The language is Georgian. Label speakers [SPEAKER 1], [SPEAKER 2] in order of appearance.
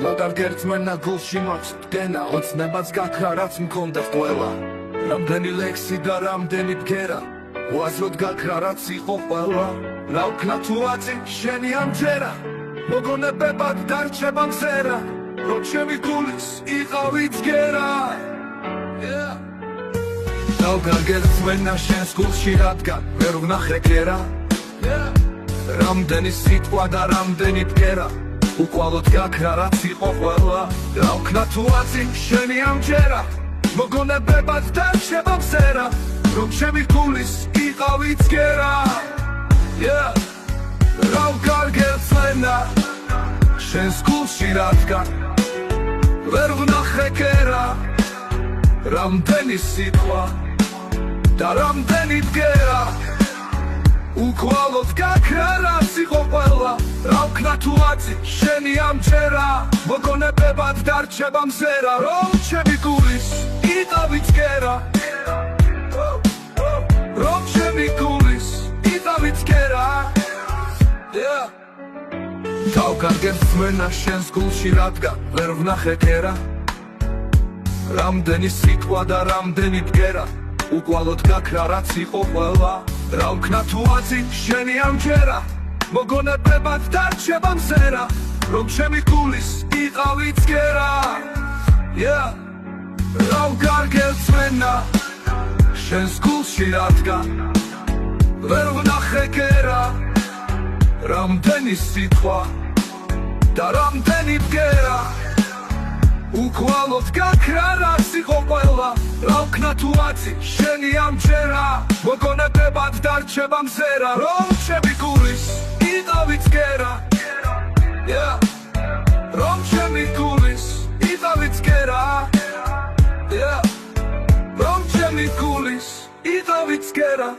[SPEAKER 1] ლოდარ გერწმენა გულში მაქვს ბდენა ოცნებაც გაქრა რაც მქონდა ყველა რამდენი ლექსი და რამდენი ბგერა უაზროდ გაქრა რაც იყო ყველა რა ვქნა თუ აწი შენი ამჯერა მოგონებებად დარჩება მზერა რომ ჩემი გულის იყავი ბგერა ლოდარ გერწმენა შენს გულში რადგან ვერ ვნახე გერა რამდენი სიტყვა და რამდენი ბგერა უკვალოდ გაქრა რაც იყო ყველა რა ვქნა თუ აწი შენი ამჯერა მოგონებებად დარჩება მზერა რომ ჩემი გულის იყავი ბგერა რა ვგარგერწმენა შენს გულში რადგან ვერ ვნახე გერა რამდენი სიტყვა და რამდენი ბგერა უკვალოდ გაქრა რაც იყო ყველა რა ვქნა თუ აწი შენი ამჯერა მოგონებებად დარჩება მზერა რომ ჩემი გულის იყავი ბგერა რომ ჩემი გულის იყავი ბგერა თავგარგერწმენა შენს გულში რადგან ვერ ვნახე გერა რამდენი სიტყვა და რამდენი ბგერა უკვალოდ გაქრა რაც იყო ყველა რა ვქნა თუ აწი შენი ამჯერა მოგონებებად დარჩება მზერა რომ ჩემი გულის იყავი ბგერა რა ვგარგერწმენა შენს გულში რადგან ვერ ვნახე გერა რამდენი სიტყვა და რამდენი ბგერა უკვალოდ გაქრა რაც იყო ყველა რა ვქნა თუ აწი შენი ამჯერა მოგონებებად დარჩება მზერა რომ ჩემი გულის იყავი ბგერა რომ ჩემი გულის იყავი ბგერა რომ ჩემი გულის იყავი ბგერა